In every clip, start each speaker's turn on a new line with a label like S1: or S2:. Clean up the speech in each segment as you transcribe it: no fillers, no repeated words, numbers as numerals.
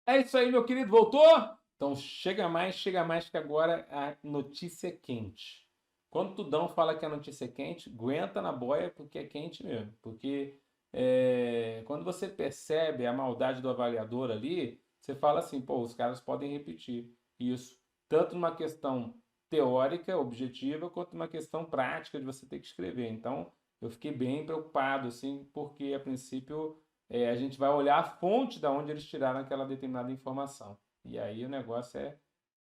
S1: É isso aí, meu querido. Voltou? Então chega mais, que agora a notícia é quente. Quando o Tudão fala que a notícia é quente, aguenta na boia porque é quente mesmo. Porque quando você percebe a maldade do avaliador ali, você fala assim, pô, os caras podem repetir isso. Tanto numa questão teórica, objetiva, quanto numa questão prática de você ter que escrever. Então, eu fiquei bem preocupado, assim, porque a princípio a gente vai olhar a fonte da onde eles tiraram aquela determinada informação. E aí o negócio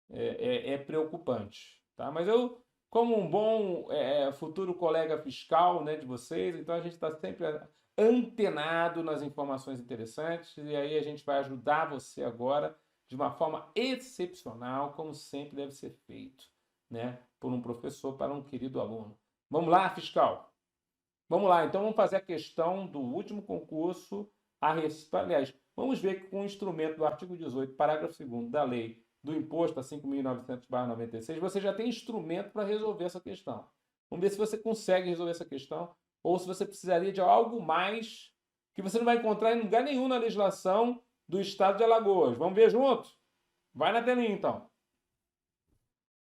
S1: é preocupante. Tá? Mas eu, como um bom futuro colega fiscal, né, de vocês, então a gente está sempre antenado nas informações interessantes e aí a gente vai ajudar você agora de uma forma excepcional, como sempre deve ser feito, né, por um professor para um querido aluno. Vamos lá, fiscal? Vamos lá, então vamos fazer a questão do último concurso. Aliás, vamos ver que com o instrumento do artigo 18, parágrafo 2º da lei do imposto a 5.900/96, você já tem instrumento para resolver essa questão. Vamos ver se você consegue resolver essa questão ou se você precisaria de algo mais que você não vai encontrar em lugar nenhum na legislação do estado de Alagoas. Vamos ver juntos? Vai na telinha, então.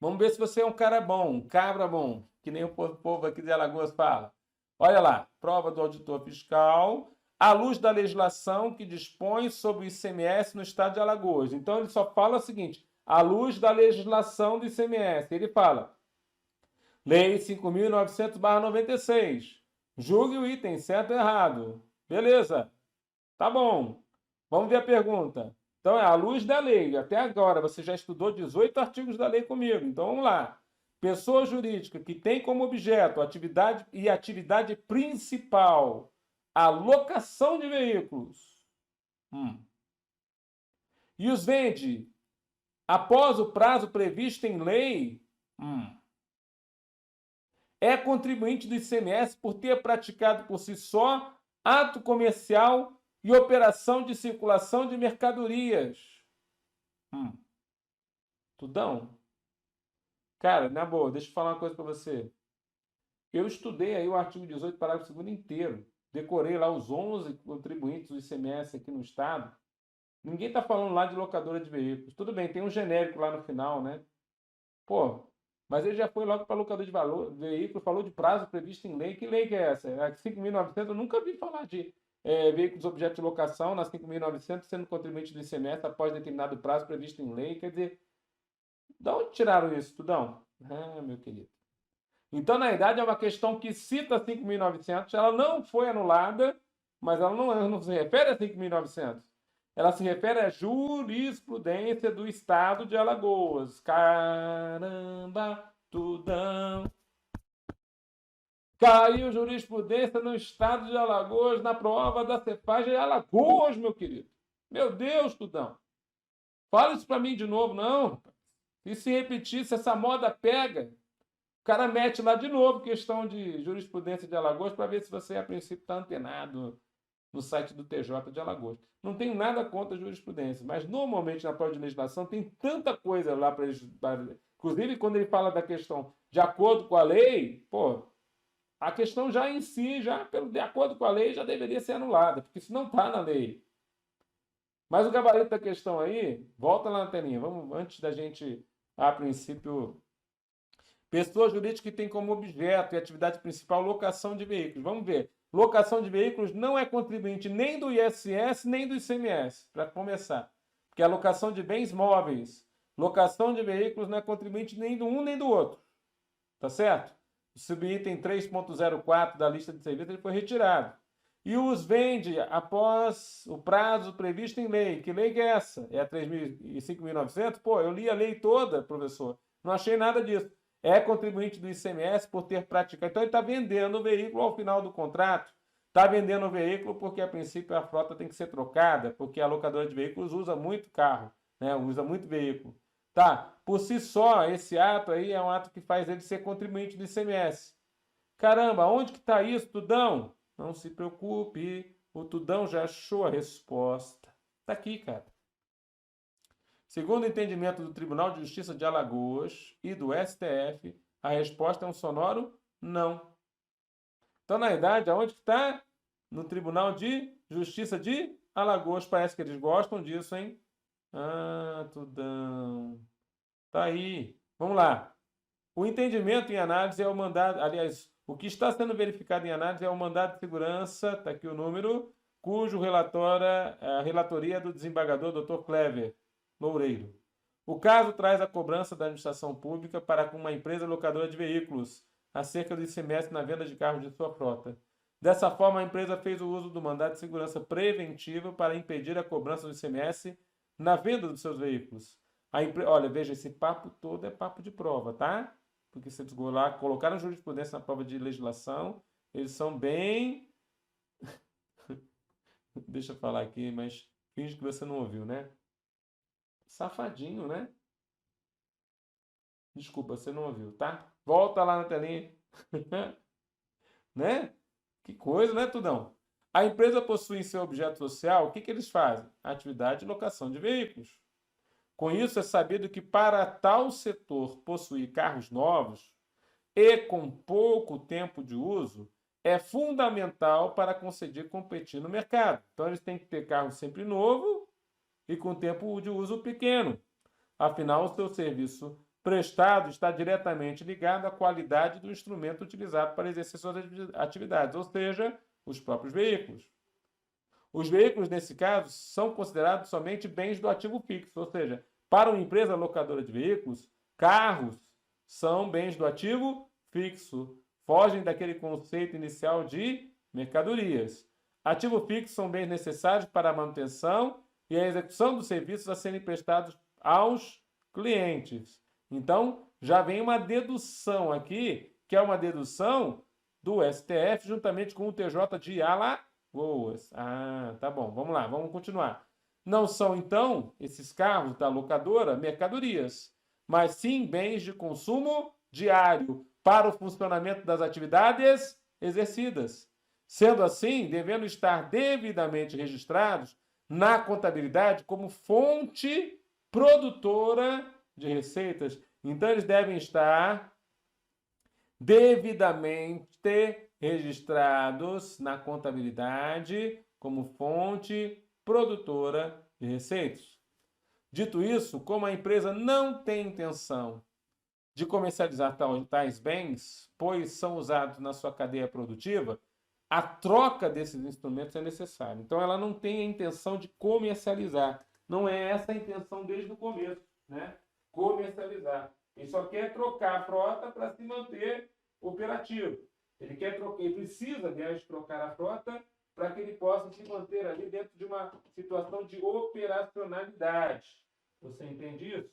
S1: Vamos ver se você é um cara bom, um cabra bom, que nem o povo aqui de Alagoas fala. Olha lá, prova do auditor fiscal, à luz da legislação que dispõe sobre o ICMS no estado de Alagoas. Então, ele só fala o seguinte, à luz da legislação do ICMS. Ele fala, Lei 5.900/96. Julgue o item, certo ou errado. Beleza, tá bom. Vamos ver a pergunta. Então, é à luz da lei. Até agora, você já estudou 18 artigos da lei comigo. Então, vamos lá. Pessoa jurídica que tem como objeto atividade principal a locação de veículos e os vende após o prazo previsto em lei, é contribuinte do ICMS por ter praticado por si só ato comercial e operação de circulação de mercadorias. Tudão? Cara, na boa, deixa eu falar uma coisa para você. Eu estudei aí o artigo 18, parágrafo 2º inteiro. Decorei lá os 11 contribuintes do ICMS aqui no estado. Ninguém está falando lá de locadora de veículos. Tudo bem, tem um genérico lá no final, né? Pô, mas ele já foi logo para locador de veículo, falou de prazo previsto em lei. Que lei que é essa? A 5.900, eu nunca vi falar de veículos objeto de locação na 5.900 sendo contribuinte do ICMS após determinado prazo previsto em lei. Quer dizer, de onde tiraram isso, Tudão? Ah, meu querido. Então, na verdade, é uma questão que cita 5.900, ela não foi anulada, mas ela não se refere a 5.900. Ela se refere à jurisprudência do estado de Alagoas. Caramba, Tudão. Caiu jurisprudência no estado de Alagoas na prova da Cefaz de Alagoas, meu querido. Meu Deus, Tudão. Fala isso para mim de novo, não. E se repetir, se essa moda pega, o cara mete lá de novo questão de jurisprudência de Alagoas para ver se você, a princípio, está antenado no site do TJ de Alagoas. Não tenho nada contra a jurisprudência, mas normalmente na prova de legislação tem tanta coisa lá para. Inclusive, quando ele fala da questão de acordo com a lei, pô, a questão já em si, de acordo com a lei, já deveria ser anulada, porque isso não está na lei. Mas o gabarito da questão aí, volta lá na telinha, vamos, antes da gente, a princípio. Pessoa jurídica que tem como objeto e atividade principal locação de veículos. Vamos ver. Locação de veículos não é contribuinte nem do ISS nem do ICMS, para começar. Porque a locação de bens móveis, locação de veículos não é contribuinte nem do um nem do outro. Tá certo? O subitem 3.04 da lista de serviços ele foi retirado. E os vende após o prazo previsto em lei. Que lei que é essa? É a 5.900? Pô, eu li a lei toda, professor. Não achei nada disso. É contribuinte do ICMS por ter praticado. Então, ele está vendendo o veículo ao final do contrato. Está vendendo o veículo porque, a princípio, a frota tem que ser trocada, porque a locadora de veículos usa muito carro, né? Usa muito veículo. Tá, por si só, esse ato aí é um ato que faz ele ser contribuinte do ICMS. Caramba, onde que está isso, Tudão? Não se preocupe, o Tudão já achou a resposta. Está aqui, cara. Segundo o entendimento do Tribunal de Justiça de Alagoas e do STF, a resposta é um sonoro não. Então, na verdade, aonde que está? No Tribunal de Justiça de Alagoas. Parece que eles gostam disso, hein? Ah, Tudão. Tá aí. Vamos lá. O entendimento em análise é o mandado, aliás, o que está sendo verificado em análise é o mandado de segurança, está aqui o número, cujo a relatoria é do desembargador Dr. Clever Loureiro. O caso traz a cobrança da administração pública para com uma empresa locadora de veículos acerca do ICMS na venda de carros de sua frota. Dessa forma, a empresa fez o uso do mandado de segurança preventivo para impedir a cobrança do ICMS na venda dos seus veículos. Olha, veja, esse papo todo é papo de prova, tá? Porque se lá, colocaram jurisprudência na prova de legislação, eles são bem. Deixa eu falar aqui, mas finge que você não ouviu, né? Safadinho, né? Desculpa, você não ouviu, tá? Volta lá na telinha. Né? Que coisa, né, Tudão? A empresa possui em seu objeto social, o que eles fazem? Atividade de locação de veículos. Com isso, é sabido que para tal setor possuir carros novos e com pouco tempo de uso, é fundamental para conseguir competir no mercado. Então, eles têm que ter carro sempre novo e com tempo de uso pequeno. Afinal, o seu serviço prestado está diretamente ligado à qualidade do instrumento utilizado para exercer suas atividades, ou seja, os próprios veículos. Os veículos, nesse caso, são considerados somente bens do ativo fixo, ou seja, para uma empresa locadora de veículos, carros são bens do ativo fixo, fogem daquele conceito inicial de mercadorias. Ativo fixo são bens necessários para a manutenção e a execução dos serviços a serem prestados aos clientes. Então, já vem uma dedução aqui, que é uma dedução do STF juntamente com o TJ de Alagoas. Ah, tá bom, vamos lá, vamos continuar. Não são, então, esses carros da locadora mercadorias, mas sim bens de consumo diário para o funcionamento das atividades exercidas. Sendo assim, devendo estar devidamente registrados na contabilidade como fonte produtora de receitas. Então, eles devem estar devidamente registrados na contabilidade como fonte produtora de receitas. Dito isso, como a empresa não tem intenção de comercializar tais bens, pois são usados na sua cadeia produtiva, a troca desses instrumentos é necessária. Então, ela não tem a intenção de comercializar. Não é essa a intenção desde o começo, né? Comercializar. Ele só quer trocar a frota para se manter operativo. Ele precisa, aliás, trocar a frota para que ele possa se manter ali dentro de uma situação de operacionalidade. Você entende isso?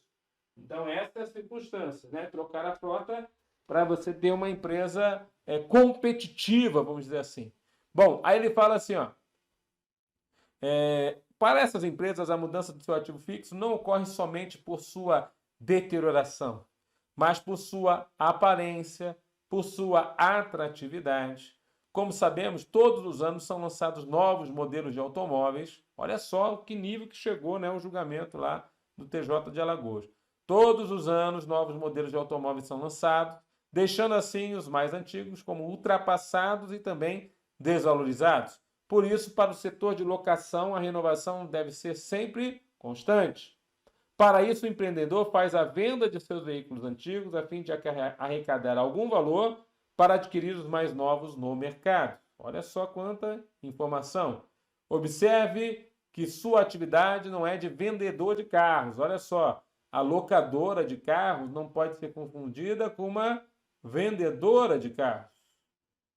S1: Então, essa é a circunstância, né? Trocar a frota para você ter uma empresa competitiva, vamos dizer assim. Bom, aí ele fala assim, ó, para essas empresas, a mudança do seu ativo fixo não ocorre somente por sua deterioração, mas por sua aparência, por sua atratividade. Como sabemos, todos os anos são lançados novos modelos de automóveis. Olha só que nível que chegou, né, o julgamento lá do TJ de Alagoas. Todos os anos, novos modelos de automóveis são lançados, deixando assim os mais antigos como ultrapassados e também desvalorizados. Por isso, para o setor de locação, a renovação deve ser sempre constante. Para isso, o empreendedor faz a venda de seus veículos antigos a fim de arrecadar algum valor para adquirir os mais novos no mercado. Olha só quanta informação. Observe que sua atividade não é de vendedor de carros. Olha só, a locadora de carros não pode ser confundida com uma vendedora de carros.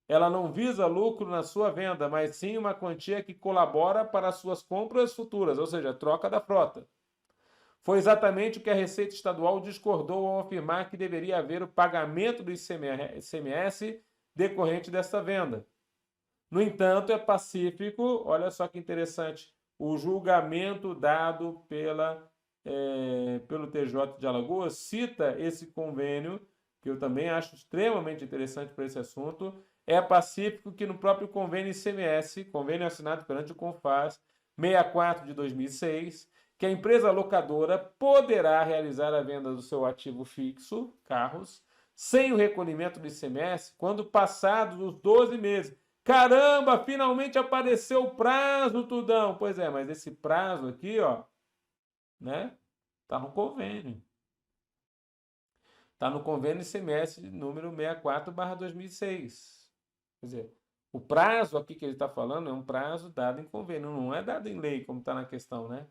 S1: Ela não visa lucro na sua venda, mas sim uma quantia que colabora para as suas compras futuras, ou seja, troca da frota. Foi exatamente o que a Receita Estadual discordou ao afirmar que deveria haver o pagamento do ICMS decorrente dessa venda. No entanto, é pacífico, olha só que interessante, o julgamento dado pelo TJ de Alagoas cita esse convênio, que eu também acho extremamente interessante para esse assunto. É pacífico que no próprio convênio ICMS, convênio assinado perante o CONFAS, 64 de 2006, que a empresa locadora poderá realizar a venda do seu ativo fixo, carros, sem o recolhimento do ICMS, quando passados os 12 meses. Caramba, finalmente apareceu o prazo, Tudão! Pois é, mas esse prazo aqui, ó, né? Está no convênio. Está no convênio ICMS número 64/2006. Quer dizer, o prazo aqui que ele está falando é um prazo dado em convênio, não é dado em lei, como está na questão, né?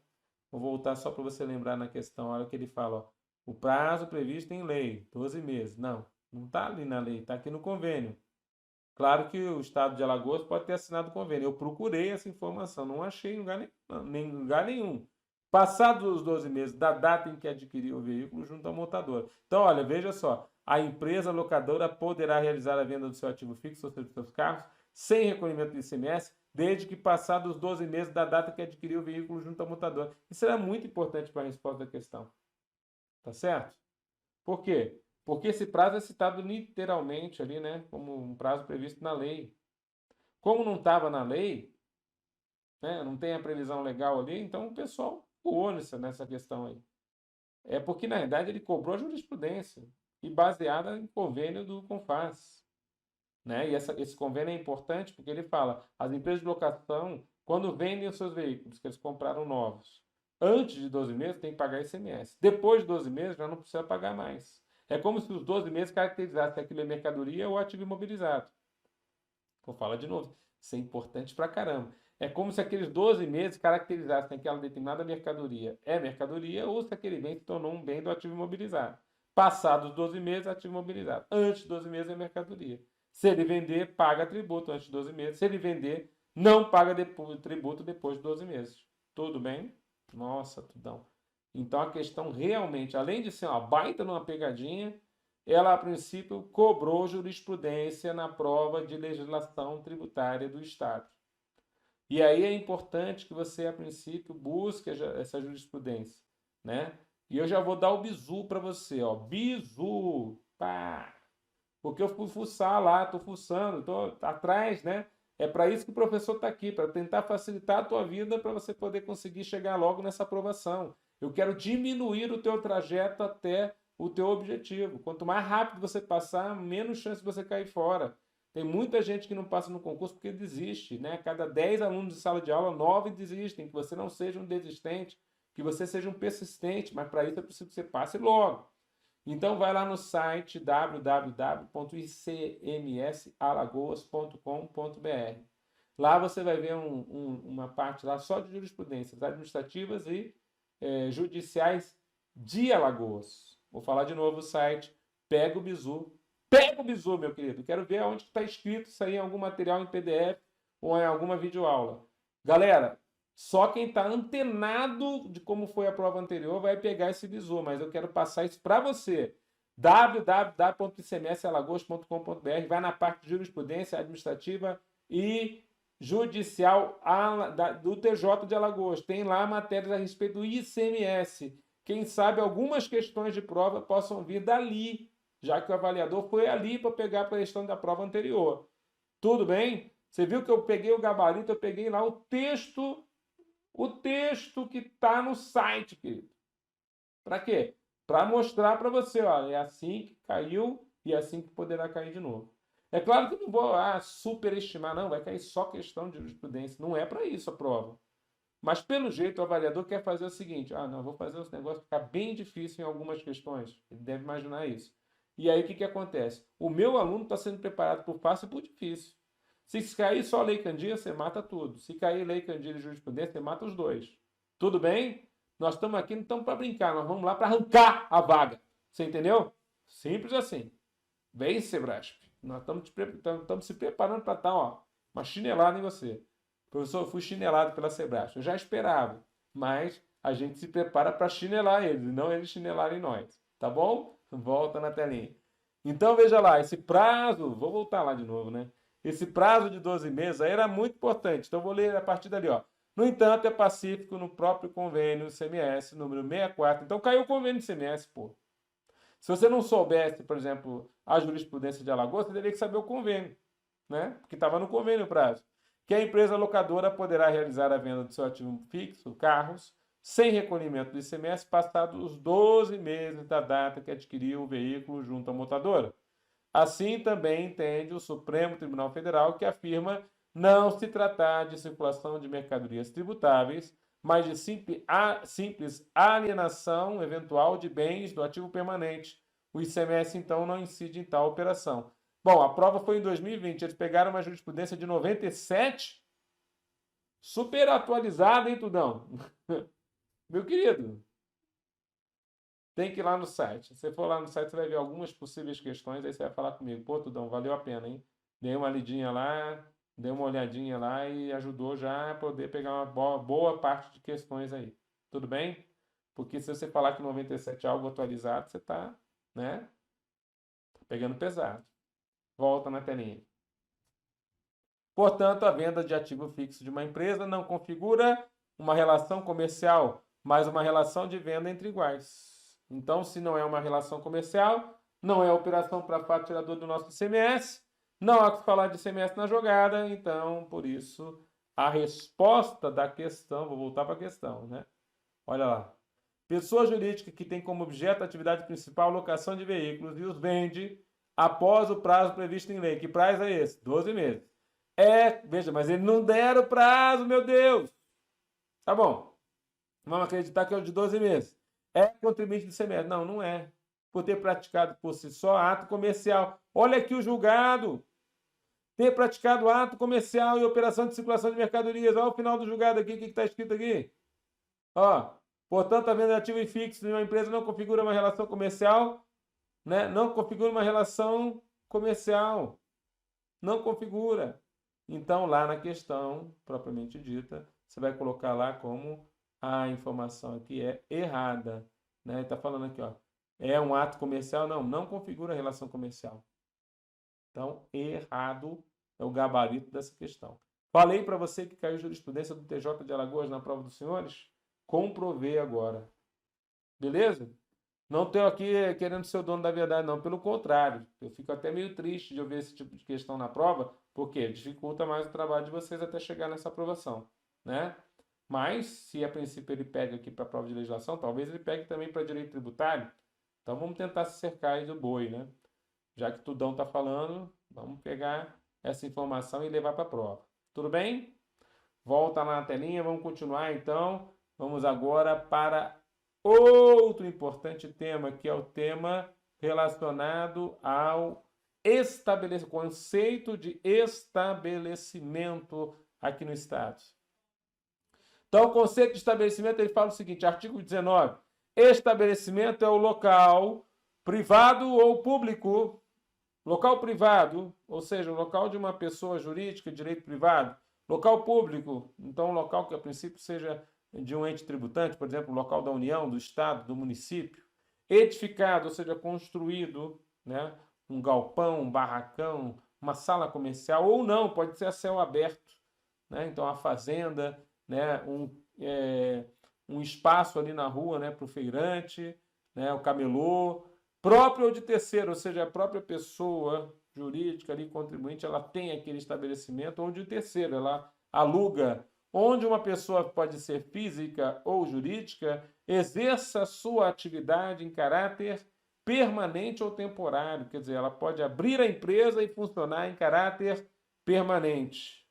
S1: Vou voltar só para você lembrar na questão, olha o que ele fala, ó, o prazo previsto em lei, 12 meses. Não está ali na lei, está aqui no convênio. Claro que o Estado de Alagoas pode ter assinado o convênio. Eu procurei essa informação, não achei em lugar nenhum. Passados os 12 meses da data em que adquiriu o veículo junto ao montador. Então, olha, veja só. A empresa locadora poderá realizar a venda do seu ativo fixo, ou seja, dos seus carros, sem recolhimento do ICMS, desde que passados os 12 meses da data que adquiriu o veículo junto ao montador. Isso é muito importante para a resposta da questão. Tá certo? Por quê? Porque esse prazo é citado literalmente ali, né? Como um prazo previsto na lei. Como não estava na lei, né? Não tem a previsão legal ali, então o pessoal pulou nessa questão aí. É porque, na verdade, ele cobrou a jurisprudência e baseada em convênio do CONFAS. Né? E esse convênio é importante porque ele fala, as empresas de locação, quando vendem os seus veículos, que eles compraram novos, antes de 12 meses tem que pagar ICMS. Depois de 12 meses já não precisa pagar mais. É como se os 12 meses caracterizassem aquilo é mercadoria ou ativo imobilizado. Vou falar de novo. Isso é importante pra caramba. É como se aqueles 12 meses caracterizassem aquela determinada mercadoria é mercadoria ou se aquele bem se tornou um bem do ativo imobilizado. Passados 12 meses, ativo imobilizado. Antes de 12 meses é mercadoria. Se ele vender, paga tributo antes de 12 meses. Se ele vender, não paga tributo depois de 12 meses. Tudo bem? Nossa, tudão. Então a questão realmente, além de ser uma baita numa pegadinha, ela a princípio cobrou jurisprudência na prova de legislação tributária do Estado. E aí é importante que você a princípio busque essa jurisprudência, né? E eu já vou dar o bizu para você, ó, bizu, pá. Porque eu fui fuçar lá, estou fuçando, estou atrás, né? É para isso que o professor está aqui, para tentar facilitar a tua vida, para você poder conseguir chegar logo nessa aprovação. Eu quero diminuir o teu trajeto até o teu objetivo. Quanto mais rápido você passar, menos chance de você cair fora. Tem muita gente que não passa no concurso porque desiste, né? Cada 10 alunos de sala de aula, 9 desistem. Que você não seja um desistente, que você seja um persistente, mas para isso é preciso que você passe logo. Então vai lá no site www.icmsalagoas.com.br. Lá você vai ver uma parte lá só de jurisprudências administrativas e judiciais de Alagoas. Vou falar de novo o site. Pega o bizu. Pega o bizu, meu querido. Quero ver onde está escrito isso aí em algum material em PDF ou em alguma videoaula. Galera, só quem está antenado de como foi a prova anterior vai pegar esse bizu, mas eu quero passar isso para você. www.icmsalagoas.com.br, vai na parte de jurisprudência administrativa e judicial do TJ de Alagoas. Tem lá matérias a respeito do ICMS. Quem sabe algumas questões de prova possam vir dali, já que o avaliador foi ali para pegar a questão da prova anterior. Tudo bem? Você viu que eu peguei o gabarito, eu peguei lá o texto que está no site, querido. Para quê? Para mostrar para você, ó, é assim que caiu e é assim que poderá cair de novo. É claro que eu não vou superestimar, não, vai cair só questão de jurisprudência. Não é para isso a prova. Mas, pelo jeito, o avaliador quer fazer o seguinte: não, vou fazer esse negócio ficar bem difícil em algumas questões. Ele deve imaginar isso. E aí, o que acontece? O meu aluno está sendo preparado por fácil e por difícil. Se cair só Lei Candia, você mata tudo. Se cair Lei Candia e jurisprudência, você mata os dois. Tudo bem? Nós estamos aqui, não estamos para brincar, nós vamos lá para arrancar a vaga. Você entendeu? Simples assim. Vem, Sebrasp. Nós estamos se preparando para estar, uma chinelada em você. Professor, eu fui chinelado pela Sebrasp. Eu já esperava, mas a gente se prepara para chinelar eles, e não eles chinelarem nós. Tá bom? Volta na telinha. Então, veja lá, esse prazo, vou voltar lá de novo, né? Esse prazo de 12 meses aí era muito importante. Então, vou ler a partir dali, ó. No entanto, é pacífico no próprio convênio CMS, número 64. Então, caiu o convênio de CMS, pô. Se você não soubesse, por exemplo, a jurisprudência de Alagoas, você teria que saber o convênio, né? Porque estava no convênio o prazo. Que a empresa locadora poderá realizar a venda do seu ativo fixo, carros, sem recolhimento do ICMS, passados os 12 meses da data que adquiriu o veículo junto à montadora. Assim também entende o Supremo Tribunal Federal, que afirma não se tratar de circulação de mercadorias tributáveis, mas de simples alienação eventual de bens do ativo permanente. O ICMS, então, não incide em tal operação. Bom, a prova foi em 2020. Eles pegaram uma jurisprudência de 97, super atualizada, hein, Tudão? Meu querido, tem que ir lá no site. Se você for lá no site, você vai ver algumas possíveis questões, aí você vai falar comigo. Pô, Tudão, valeu a pena, hein? Dei uma lidinha lá, dei uma olhadinha lá e ajudou já a poder pegar uma boa parte de questões aí. Tudo bem? Porque se você falar que 97 é algo atualizado, você está, né, tá pegando pesado. Volta na telinha. Portanto, a venda de ativo fixo de uma empresa não configura uma relação comercial, mas uma relação de venda entre iguais. Então, se não é uma relação comercial, não é operação para fato tirador do nosso ICMS, não há que falar de ICMS na jogada, então, por isso, a resposta da questão, vou voltar para a questão, né? Olha lá. Pessoa jurídica que tem como objeto a atividade principal locação de veículos e os vende após o prazo previsto em lei. Que prazo é esse? 12 meses. Veja, mas eles não deram prazo, meu Deus. Tá bom. Vamos acreditar que é o de 12 meses. É contribuinte do ICMS? Não, não é. Por ter praticado por si só ato comercial. Olha aqui o julgado. Ter praticado ato comercial e operação de circulação de mercadorias. Olha o final do julgado aqui, o que está escrito aqui? Ó, portanto, a venda de ativo fixo de uma empresa não configura uma relação comercial, né? Não configura uma relação comercial. Não configura. Então, lá na questão, propriamente dita, você vai colocar lá como a informação aqui é errada. Né? Está falando aqui, ó, é um ato comercial? Não, não configura relação comercial. Então, errado é o gabarito dessa questão. Falei para você que caiu jurisprudência do TJ de Alagoas na prova dos senhores? Comprovei agora. Beleza? Não estou aqui querendo ser o dono da verdade, não. Pelo contrário, eu fico até meio triste de ouvir esse tipo de questão na prova, porque dificulta mais o trabalho de vocês até chegar nessa aprovação, né? Mas, se a princípio ele pega aqui para a prova de legislação, talvez ele pegue também para direito tributário. Então, vamos tentar se cercar aí do boi, né? Já que Tudão está falando, vamos pegar essa informação e levar para a prova. Tudo bem? Volta lá na telinha, vamos continuar então. Vamos agora para outro importante tema, que é o tema relacionado ao conceito de estabelecimento aqui no Estado. Então, o conceito de estabelecimento, ele fala o seguinte, artigo 19, estabelecimento é o local privado ou público, local privado, ou seja, o local de uma pessoa jurídica, direito privado, local público, então um local que a princípio seja de um ente tributante, por exemplo, o local da União, do Estado, do município, edificado, ou seja, construído, né, um galpão, um barracão, uma sala comercial, ou não, pode ser a céu aberto, né, então a fazenda, né, um espaço ali na rua, né, para o feirante, né, o camelô, próprio ou de terceiro, ou seja, a própria pessoa jurídica ali, contribuinte, ela tem aquele estabelecimento, ou de terceiro, ela aluga, onde uma pessoa pode ser física ou jurídica, exerça sua atividade em caráter permanente ou temporário, quer dizer, ela pode abrir a empresa e funcionar em caráter permanente.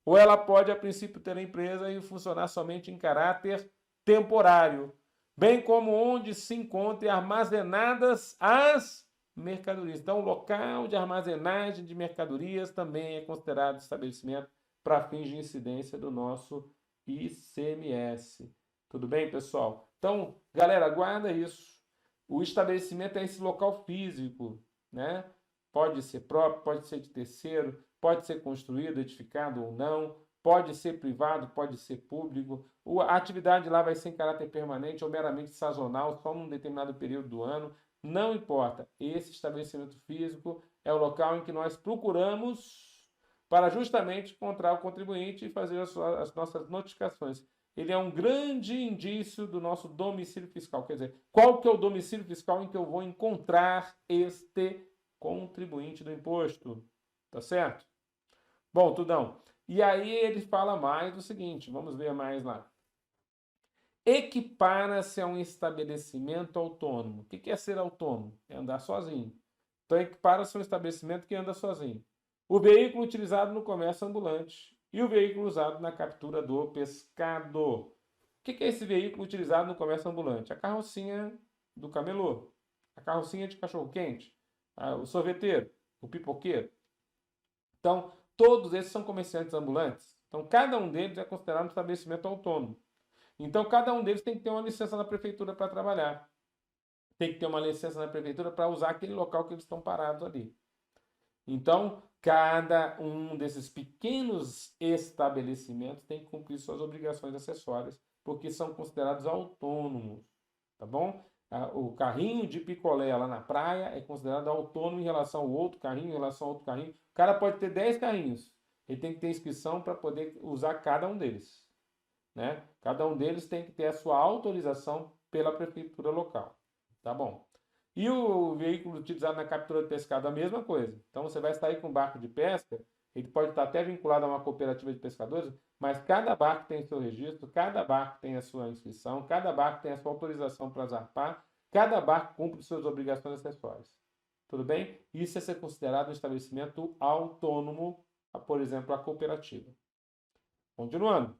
S1: Ou ela pode, a princípio, ter a empresa e funcionar somente em caráter temporário, bem como onde se encontrem armazenadas as mercadorias. Então, o local de armazenagem de mercadorias também é considerado estabelecimento para fins de incidência do nosso ICMS. Tudo bem, pessoal? Então, galera, guarda isso. O estabelecimento é esse local físico, né? Pode ser próprio, pode ser de terceiro, pode ser construído, edificado ou não, pode ser privado, pode ser público. A atividade lá vai ser em caráter permanente ou meramente sazonal, só num determinado período do ano. Não importa. Esse estabelecimento físico é o local em que nós procuramos para justamente encontrar o contribuinte e fazer as nossas notificações. Ele é um grande indício do nosso domicílio fiscal. Quer dizer, qual que é o domicílio fiscal em que eu vou encontrar este contribuinte do imposto? Tá certo? Bom, Tudão. E aí ele fala mais do seguinte, vamos ver mais lá. Equipara-se a um estabelecimento autônomo. O que é ser autônomo? É andar sozinho. Então, equipara-se a um estabelecimento que anda sozinho. O veículo utilizado no comércio ambulante e o veículo usado na captura do pescado. que é esse veículo utilizado no comércio ambulante? A carrocinha do camelô, a carrocinha de cachorro-quente, o sorveteiro, o pipoqueiro. Então, todos esses são comerciantes ambulantes. Então, cada um deles é considerado um estabelecimento autônomo. Então, cada um deles tem que ter uma licença na prefeitura para trabalhar. Tem que ter uma licença na prefeitura para usar aquele local que eles estão parados ali. Então, cada um desses pequenos estabelecimentos tem que cumprir suas obrigações acessórias, porque são considerados autônomos, tá bom? O carrinho de picolé lá na praia é considerado autônomo em relação ao outro carrinho, em relação ao outro carrinho. O cara pode ter 10 carrinhos, ele tem que ter inscrição para poder usar cada um deles, né? Cada um deles tem que ter a sua autorização pela prefeitura local, tá bom? E o veículo utilizado na captura de pescado, a mesma coisa. Então, você vai sair com um barco de pesca, ele pode estar até vinculado a uma cooperativa de pescadores, mas cada barco tem seu registro, cada barco tem a sua inscrição, cada barco tem a sua autorização para zarpar, cada barco cumpre suas obrigações acessórias. Tudo bem? Isso é ser considerado um estabelecimento autônomo, por exemplo, a cooperativa. Continuando.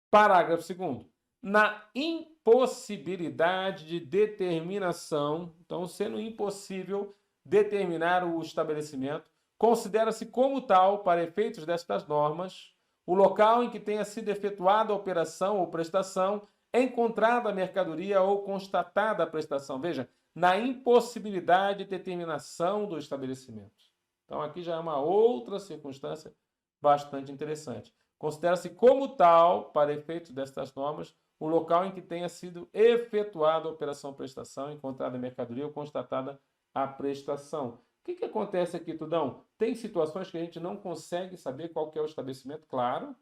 S1: Parágrafo 2º. Na impossibilidade de determinação, então, sendo impossível determinar o estabelecimento, considera-se como tal, para efeitos destas normas, o local em que tenha sido efetuada a operação ou prestação, encontrada a mercadoria ou constatada a prestação. Veja, na impossibilidade de determinação do estabelecimento. Então, aqui já é uma outra circunstância bastante interessante. Considera-se como tal, para efeitos destas normas, o local em que tenha sido efetuada a operação prestação, encontrada a mercadoria ou constatada a prestação. O que acontece aqui, Tudão? Tem situações que a gente não consegue saber qual que é o estabelecimento, claro,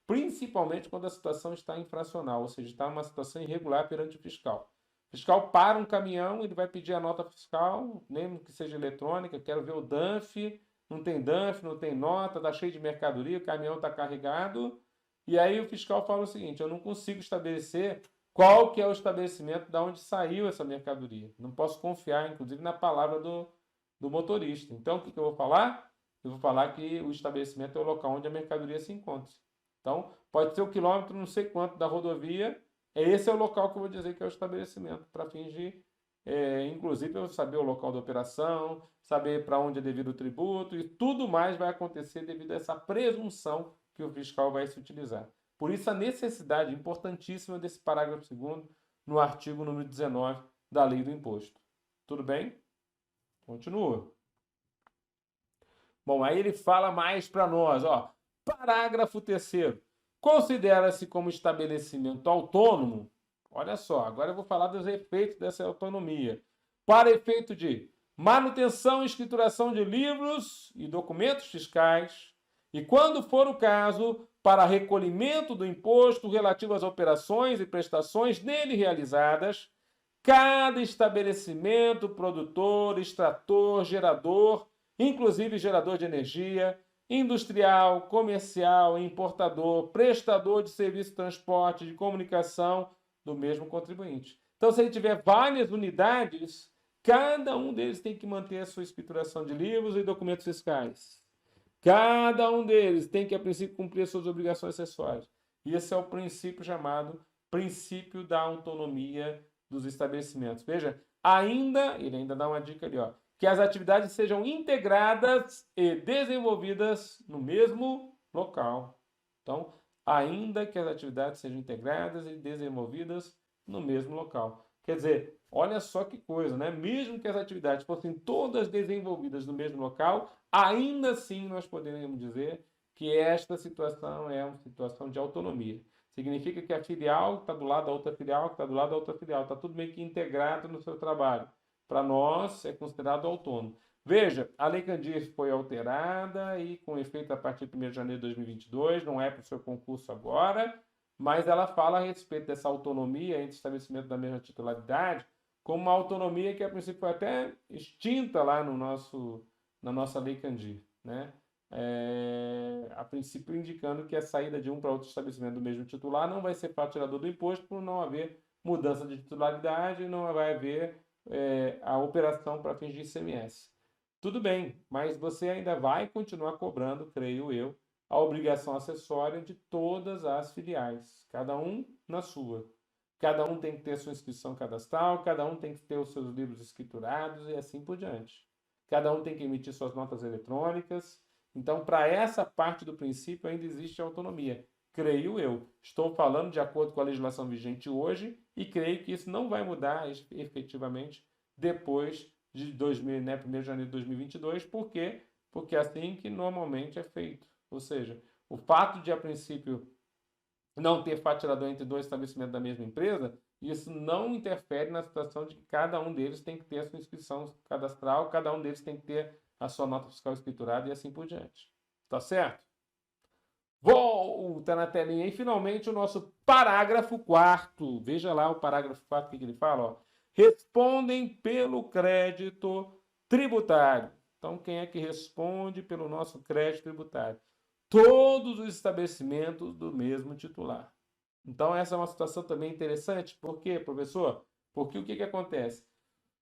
S1: principalmente quando a situação está infracional, ou seja, está uma situação irregular perante o fiscal. O fiscal para um caminhão, ele vai pedir a nota fiscal, mesmo que seja eletrônica, quero ver o DANF, não tem DANF, não tem nota, está cheio de mercadoria, o caminhão está carregado. E aí o fiscal fala o seguinte, eu não consigo estabelecer qual que é o estabelecimento de onde saiu essa mercadoria. Não posso confiar, inclusive, na palavra do motorista. Então, o que eu vou falar? Eu vou falar que o estabelecimento é o local onde a mercadoria se encontra. Então, pode ser o quilômetro não sei quanto da rodovia, esse é o local que eu vou dizer que é o estabelecimento, para fins de, inclusive, eu saber o local da operação, saber para onde é devido o tributo, e tudo mais vai acontecer devido a essa presunção que o fiscal vai se utilizar. Por isso, a necessidade importantíssima desse parágrafo 2º no artigo número 19 da Lei do Imposto. Tudo bem? Continua. Bom, aí ele fala mais para nós, ó. Parágrafo 3º. Considera-se como estabelecimento autônomo, olha só, agora eu vou falar dos efeitos dessa autonomia, para efeito de manutenção e escrituração de livros e documentos fiscais, e, quando for o caso, para recolhimento do imposto relativo às operações e prestações nele realizadas, cada estabelecimento produtor, extrator, gerador, inclusive gerador de energia, industrial, comercial, importador, prestador de serviço de transporte, de comunicação do mesmo contribuinte. Então, se ele tiver várias unidades, cada um deles tem que manter a sua escrituração de livros e documentos fiscais. Cada um deles tem que, a princípio, cumprir suas obrigações acessórias. E esse é o princípio chamado princípio da autonomia dos estabelecimentos. Veja, ele ainda dá uma dica ali, ó, que as atividades sejam integradas e desenvolvidas no mesmo local. Então, ainda que as atividades sejam integradas e desenvolvidas no mesmo local. Quer dizer, olha só que coisa, né? Mesmo que as atividades fossem todas desenvolvidas no mesmo local, ainda assim nós poderíamos dizer que esta situação é uma situação de autonomia. Significa que a filial está do lado da outra filial, que está do lado da outra filial, está tudo meio que integrado no seu trabalho. Para nós, é considerado autônomo. Veja, a Lei Candir foi alterada e com efeito a partir de 1º de janeiro de 2022, não é para o seu concurso agora, mas ela fala a respeito dessa autonomia entre estabelecimento da mesma titularidade, como uma autonomia que a princípio foi até extinta lá na nossa Lei Candir, né? A princípio indicando que a saída de um para outro estabelecimento do mesmo titular não vai ser fato tirador do imposto por não haver mudança de titularidade e não vai haver a operação para fins de ICMS. Tudo bem, mas você ainda vai continuar cobrando, creio eu, a obrigação acessória de todas as filiais, cada um na sua. Cada um tem que ter a sua inscrição cadastral, cada um tem que ter os seus livros escriturados e assim por diante. Cada um tem que emitir suas notas eletrônicas. Então, para essa parte do princípio, ainda existe autonomia. Creio eu. Estou falando de acordo com a legislação vigente hoje e creio que isso não vai mudar efetivamente depois de 2000, né, 1º de janeiro de 2022. Por quê? Porque é assim que normalmente é feito. Ou seja, o fato de, a princípio, não ter faturador entre dois estabelecimentos da mesma empresa, isso não interfere na situação de que cada um deles tem que ter a sua inscrição cadastral, cada um deles tem que ter a sua nota fiscal escriturada e assim por diante. Tá certo? Volta na telinha. E finalmente o nosso parágrafo 4º. Veja lá o parágrafo 4, o que ele fala? Ó. Respondem pelo crédito tributário. Então, quem é que responde pelo nosso crédito tributário? Todos os estabelecimentos do mesmo titular. Então, essa é uma situação também interessante. Por quê, professor? Porque o que acontece?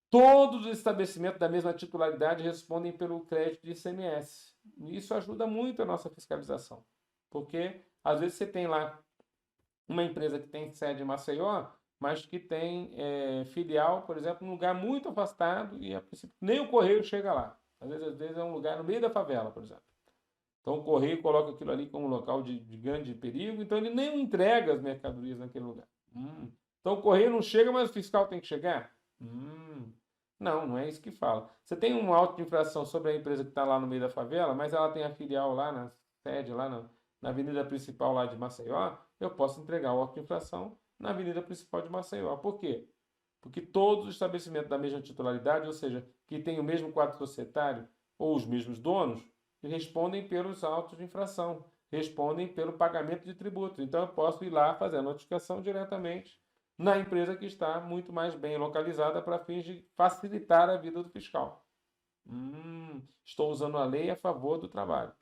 S1: Todos os estabelecimentos da mesma titularidade respondem pelo crédito de ICMS. Isso ajuda muito a nossa fiscalização. Porque, às vezes, você tem lá uma empresa que tem sede em Maceió, mas que tem filial, por exemplo, num lugar muito afastado e, a princípio, nem o correio chega lá. Às vezes é um lugar no meio da favela, por exemplo. Então o correio coloca aquilo ali como local de grande perigo, então ele nem entrega as mercadorias naquele lugar. Então o correio não chega, mas o fiscal tem que chegar? Não, não é isso que fala. Você tem um auto de infração sobre a empresa que está lá no meio da favela, mas ela tem a filial lá na sede, lá na avenida principal lá de Maceió, eu posso entregar o auto de infração na avenida principal de Maceió. Por quê? Porque todos os estabelecimentos da mesma titularidade, ou seja, que têm o mesmo quadro societário ou os mesmos donos, respondem pelos autos de infração, respondem pelo pagamento de tributos. Então eu posso ir lá fazer a notificação diretamente na empresa que está muito mais bem localizada para fins de facilitar a vida do fiscal. Estou usando a lei a favor do trabalho.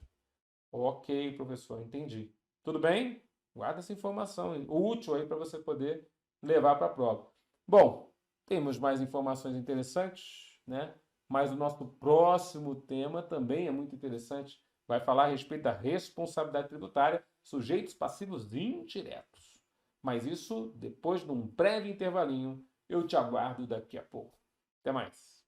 S1: Ok, professor, entendi. Tudo bem? Guarda essa informação útil aí para você poder levar para a prova. Bom, temos mais informações interessantes, né? Mas o nosso próximo tema também é muito interessante. Vai falar a respeito da responsabilidade tributária, sujeitos passivos indiretos. Mas isso depois de um breve intervalinho. Eu te aguardo daqui a pouco. Até mais.